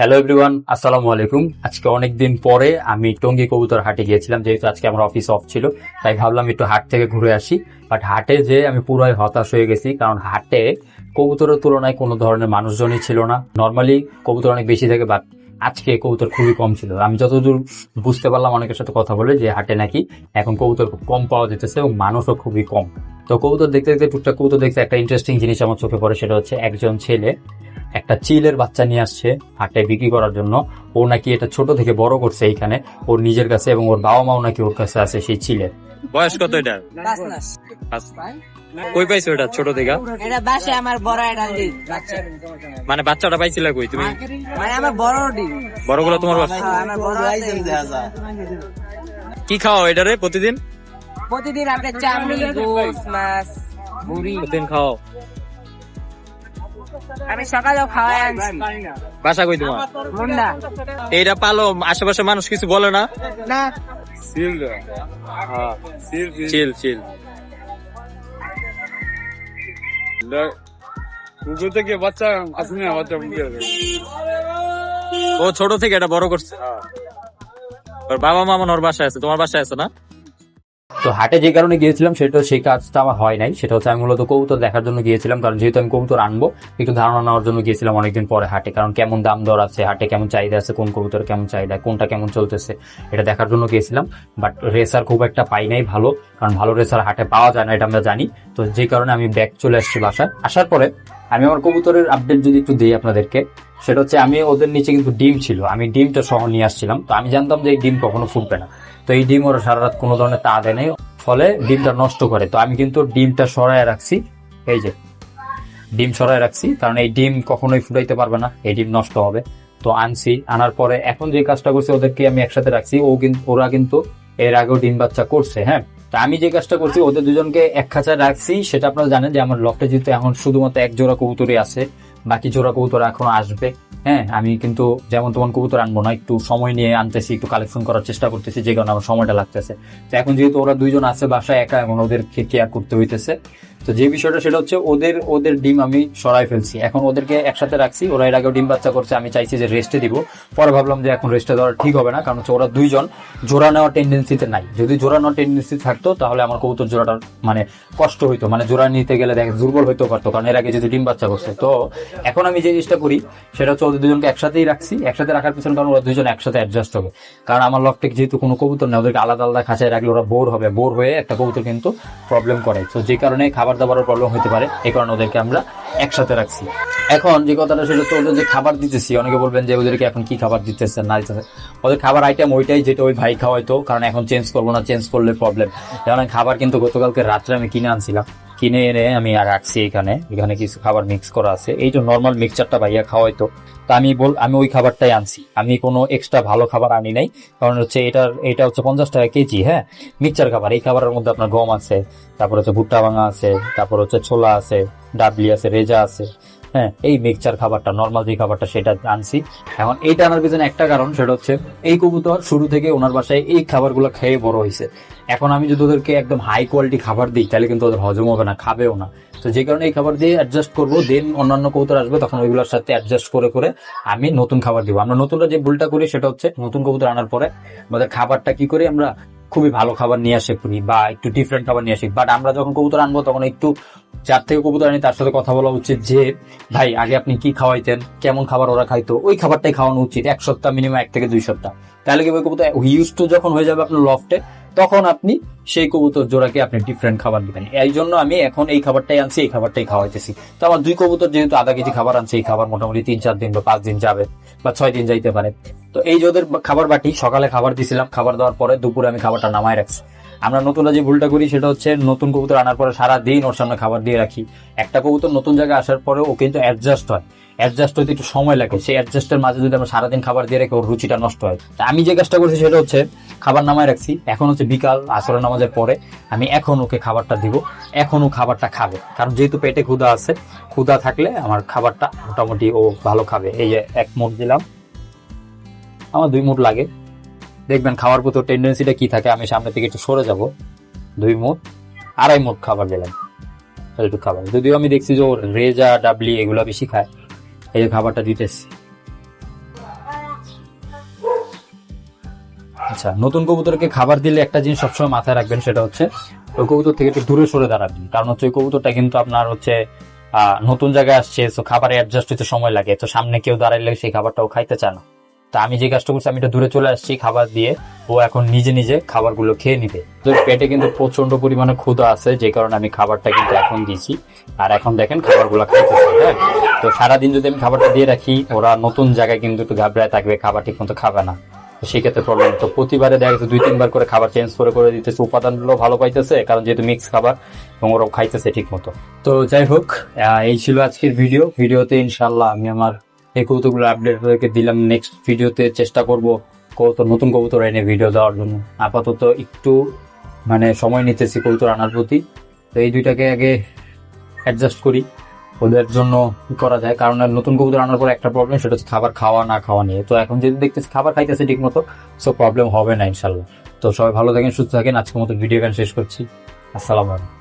Hello everyone, আসসালামু আলাইকুম। আজকে অনেকদিন পরে আমি টঙ্গী কবুতর হাটে গিয়েছিলাম, যেহেতু আজকে আমার অফিস অফ ছিল, তাই ভাবলাম একটু হাট থেকে ঘুরে আসি। বাট হাটে যে আমি পুরাই হতাশ হয়ে গেছি, কারণ হাটে কবুতরের তুলনায় কোনো ধরনের মানুষজনই ছিল না। নর্মালি কবুতর অনেক বেশি থাকে, বাট আজকে কবুতর খুবই কম ছিল। আমি যতদূর বুঝতে পারলাম অনেকের সাথে কথা বলে, যে হাটে নাকি এখন কবুতর খুব কম পাওয়া যেতেছে এবং মানুষও খুবই কম। তো কবুতর দেখতে দেখতে টুকটাক কবুতর দেখতে একটা ইন্টারেস্টিং জিনিস আমার চোখে পড়ে, সেটা হচ্ছে একজন ছেলে একটা চিলের বাচ্চা নিয়ে আসছে হাটে বিক্রি করার জন্য। ও নাকি এটা ছোট থেকে বড় করছে এইখানে ওর নিজের কাছে, এবং ওর বাবা মাও নাকি ওর কাছে আছে সেই চিলের। বয়স কত এটা? 5 মাস। কই পাইছো এটা ছোট থেকে? এটা বাসে আমার বড় একটা ডিম বাচ্চা। মানে বাচ্চাটা পাইছিলা কই তুমি? মানে আমার বড় ডিম। বড়গুলো তোমার বাসা? আমার বড় আছে। কি খাও এটারে প্রতিদিন? প্রতিদিন আপনি চামড়ি, গোস, মাছ, মুড়ি প্রতিদিন খাও? আমি সকালেও খাওয়াই আনছি। বাসা কই তোমার? মুন্ডা। এইটা পালো, আশেপাশে মানুষ কিছু বলে না? না। চিল চিল। ও ছোট থেকে এটা বড় করছে। ওর বাবা মা মনে ওর বাসায় আছে, তোমার বাসায় আছে না? তো হাটে যে কারণে গিয়েছিলাম সেটা সেই কাজটা আমার হয় নাই। সেটা হচ্ছে আমি মূলত কবুতর দেখার জন্য গিয়েছিলাম, কারণ যেহেতু আমি কবুতর আনবো, একটু ধারণা নেওয়ার জন্য গিয়েছিলাম অনেকদিন পরে হাটে, কারণ কেমন দাম দর আছে হাটে, কেমন চাহিদা আছে, কোন কবুতর কেমন চাহিদা, কোনটা কেমন চলতেছে, এটা দেখার জন্য গিয়েছিলাম। বাট রেসার খুব একটা পাই নাই ভালো, কারণ ভালো রেসার হাটে পাওয়া যায় না, এটা আমরা জানি। তো যে কারণে আমি ব্যাক চলে আসছি বাসায়। আসার পরে আমি আমার কবুতরের আপডেট যদি একটু দিই আপনাদেরকে, সেটা হচ্ছে আমি ওদের নিচে কিন্তু ডিম ছিল, আমি ডিমটা সহ নিয়ে আসছিলাম। তো আমি জানতাম যে এই ডিম কখনো ফুটবে না, তো এই ডিম ওরা সারা রাত কোনো ধরনের তা দেয় নাই, ফলে ডিমটা নষ্ট করে। তো আমি কিন্তু ডিমটা সরায় রাখছি, এই যে ডিম সরায় রাখছি, কারণ এই ডিম কখনোই ফুটাইতে পারবে না, এই ডিম নষ্ট হবে। তো আনছি, আনার পরে এখন যে কাজটা করছি, ওদেরকে আমি একসাথে রাখছি। ওরা কিন্তু এর আগেও ডিম বাচ্চা করছে। হ্যাঁ, তা আমি যে কাজটা করছি, ওদের দুজনকে এক খাঁচায় রাখছি। সেটা আপনারা জানেন যে আমার লফটে যেহেতু এখন শুধুমাত্র এক জোড়া কবুতরই আছে, বাকি জোড়া কবুতর এখন আসবে। হ্যাঁ, আমি কিন্তু যেমন তোমার কবুতর আনবো না, একটু সময় নিয়ে আনতেছি, একটু কালেকশন করার চেষ্টা করতেছি, যে কারণে আমার সময়টা লাগতেছে। তো এখন যেহেতু ওরা দুইজন আছে বাসায় একা, এখন ওদেরকে কেয়ার করতে হইতেছে। তো যে বিষয়টা সেটা হচ্ছে ওদের ডিম আমি সরাই ফেলছি, এখন ওদেরকে একসাথে রাখছি। ওরা এর আগেও ডিম বাচ্চা করছে, আমি চাইছি যে রেস্টে দিব। পরে ভাবলাম যে এখন রেস্টে দেওয়া ঠিক হবে না, কারণ হচ্ছে ওরা দুইজন জোড়া নেওয়ার টেন্ডেন্সিতে নাই। যদি জোড়া নেওয়ার টেন্ডেন্সি থাকতো তাহলে আমার কবুতর জোড়াটার মানে কষ্ট হইতো, মানে জোড়া নিতে গেলে দেখ দুর্বল হইতে পারতো, কারণ এর আগে যদি ডিম বাচ্চা করছে। তো এখন আমি যে জিনিসটা করি সেটা হচ্ছে ওদের দুজনকে একসাথেই রাখছি। একসাথে রাখার পিছনে কারণ ওরা দুজন একসাথে অ্যাডজাস্ট হবে, কারণ আমার লফটে যেহেতু কোনো কবুতর নেই, ওদেরকে আলাদা আলাদা খাঁচায় রাখলে ওরা বোর হবে, বোর হয়ে একটা কবুতর কিন্তু প্রবলেম করে। তো যে কারণে খাবার দাবারের প্রবলেম হতে পারে, এই কারণে ওদেরকে আমরা একসাথে রাখছি। এখন যে কথাটা সেটা হচ্ছে ওদের যে খাবার দিতেছি, অনেকে বলবেন যে ওদেরকে এখন কি খাবার দিতেছে না দিতেছে। ওদের খাবার আইটেম ওইটাই যেটা ওই ভাই খাওয়াইতো, কারণ এখন চেঞ্জ করবো না, চেঞ্জ করলে প্রবলেম। যেমন খাবার কিন্তু গতকালকে রাত্রে আমি কিনে আনছিলাম, কিনে এনে আমি আর রাখছি এখানে কিছু খাবার মিক্স করা আছে। এই যে নর্মাল মিক্সচারটা ভাইয়া খাওয়াইতো, তা আমি ওই খাবারটাই আনছি, আমি কোনো এক্সট্রা ভালো খাবার আনি নাই। কারণ হচ্ছে এটা হচ্ছে 50 টাকা কেজি। হ্যাঁ, মিক্সচার খাবার। এই খাবারের মধ্যে আপনার গম আছে, তারপর হচ্ছে ভুট্টা ভাঙা আছে, তারপর হচ্ছে ছোলা আছে, ডাবলি আছে, রেজা আছে। হ্যাঁ, এই মিক্সচার খাবারটা নর্মাল যে খাবারটা সেটা আনছি। এখন এইটা আনার পিছনে একটা কারণ, সেটা হচ্ছে এই কবুতর শুরু থেকে ওনার বাসায় এই খাবারগুলো খেয়ে বড় হয়েছে। এখন আমি যদি ওদেরকে একদম হাই কোয়ালিটি খাবার দিই তাহলে কিন্তু ওদের হজম হবে না, খাবেও না। তো যে কারণে এই খাবার দিয়ে অ্যাডজাস্ট করবো, দেন অন্যান্য কবুতর আসবে তখন ওইগুলোর সাথে অ্যাডজাস্ট করে করে আমি নতুন খাবার দিব। আমরা নতুনটা যে ভুলটা করি সেটা হচ্ছে নতুন কবুতর আনার পরে আমাদের খাবারটা কি করি, আমরা খুবই ভালো খাবার নিয়ে আসে করি বা একটু ডিফারেন্ট খাবার নিয়ে আসি। বাট আমরা যখন কবুতর আনবো তখন একটু যার থেকে কবুতর আনি তার সাথে কথা বলা উচিত, যে ভাই আগে আপনি কি খাওয়াইতেন, কেমন খাবার ওরা খাইতো, ওই খাবারটাই খাওয়ানো উচিত 1 সপ্তাহ, মিনিমাম 1 থেকে 2 সপ্তাহ। তাহলে কি ওই কবুতর ইউজ টু যখন হয়ে যাবে আপনার লফটে, তখন আপনি সেই কবুতর জোড়াকে আপনি ডিফারেন্ট খাবার দিবেন। এই জন্য আমি এখন এই খাবারটাই আনছি, এই খাবারটাই খাওয়াইতেছি। তো আমার 2 কবুতর যেহেতু আধা কেজি খাবার আনছে, এই খাবার মোটামুটি 3-4 দিন বা 5 দিন যাবে বা 6 দিন যাইতে পারে। তো এই যে ওদের খাবার বাটি, সকালে খাবার দিছিলাম, খাবার দেওয়ার পরে দুপুরে আমি খাবারটা নামায় রাখছি। আমরা নতুনরা যে ভুলটা করি সেটা হচ্ছে নতুন কবুতর আনার পরে সারা দিন ওর সামনে খাবার দিয়ে রাখি। একটা কবুতর নতুন জায়গায় আসার পরে ও কিন্তু অ্যাডজাস্ট হয়, অ্যাডজাস্ট হতে একটু সময় লাগে। সেই অ্যাডজাস্টের মাঝে যদি আমরা সারাদিন খাবার দিয়ে রাখি, ওর রুচিটা নষ্ট হয়। তা আমি যে কাজটা করছি সেটা হচ্ছে খাবার নামায় রাখছি। এখন হচ্ছে বিকাল আসরের নামাজের পরে আমি এখন ওকে খাবারটা দিব, এখন ও খাবারটা খাবে, কারণ যেহেতু পেটে ক্ষুধা আছে, ক্ষুধা থাকলে আমার খাবারটা মোটামুটি ও ভালো খাবে। এই যে 1 মুঠ দিলাম, আমার 2 মুঠ লাগে। দেখবেন খাওয়ার প্রতি টেন্ডেন্সিটা কি থাকে। আমি সামনে থেকে একটু সরে যাব, 2 মুঠ, 2.5 মুঠ খাবার দিলাম, একটু খাবার। যদিও আমি দেখছি যে ওর রেজা ডাবলি এগুলো বেশি খায়, এই যে খাবারটা দিতেছি। আচ্ছা, নতুন কবুতরকে খাবার দিলে একটা জিনিস সবসময় মাথায় রাখবেন, সেটা হচ্ছে ওই কবুতর থেকে একটু দূরে সরে দাঁড়াবেন। কারণ হচ্ছে ওই কবুতরটা কিন্তু আপনার হচ্ছে নতুন জায়গায় আসছে, তো খাবারে অ্যাডজাস্ট হতে সময় লাগে, তো সামনে কেউ দাঁড়াইলে সেই খাবারটাও খাইতে চায় না। তা আমি যে কাজটা করছি, আমি একটু দূরে চলে আসছি খাবার দিয়ে, ও এখন নিজে নিজে খাবারগুলো খেয়ে নিবে। তো পেটে কিন্তু প্রচন্ড পরিমাণে ক্ষুধা আছে, যে কারণে আমি খাবারটা কিন্তু এখন দিয়েছি। আর এখন দেখেন খাবারগুলো খাইতেছে। হ্যাঁ, তো সারাদিন যদি আমি খাবারটা দিয়ে রাখি, ওরা নতুন জায়গায় কিন্তু একটু ঘাবড়ায় থাকবে, খাবার ঠিক মতো খাবে না, তো সেক্ষেত্রে প্রবলেম। তো প্রতিবারে দেখা যাচ্ছে 2-3 বার করে খাবার চেঞ্জ করে দিতেছে, উপাদানগুলো ভালো পাইতেছে, কারণ যেহেতু মিক্স খাবার এবং ওরাও খাইতেছে ঠিক মতো। তো যাই হোক, এই ছিল আজকের ভিডিওতে ইনশাল্লাহ আমি আমার এই কবুতরগুলো আপডেট হয়ে দিলাম। নেক্সট ভিডিওতে চেষ্টা করব কবুতর, নতুন কবুতর এনে ভিডিও দেওয়ার জন্য। আপাতত একটু মানে সময় নিতেছি কবুতর আনার প্রতি, তো এই দুইটাকে আগে অ্যাডজাস্ট করি, ওদের জন্য কি করা যায়। কারণ নতুন কবুতর আনার পর একটা প্রবলেম, সেটা হচ্ছে খাবার খাওয়া না খাওয়া নিয়ে। তো এখন যদি দেখতেছি খাবার খাইতেছে ঠিক মতো, সো প্রবলেম হবে না ইনশাল্লাহ। তো সবাই ভালো থাকেন, সুস্থ থাকেন। আজকের মতো ভিডিও গান শেষ করছি। আসসালামু আলাইকুম।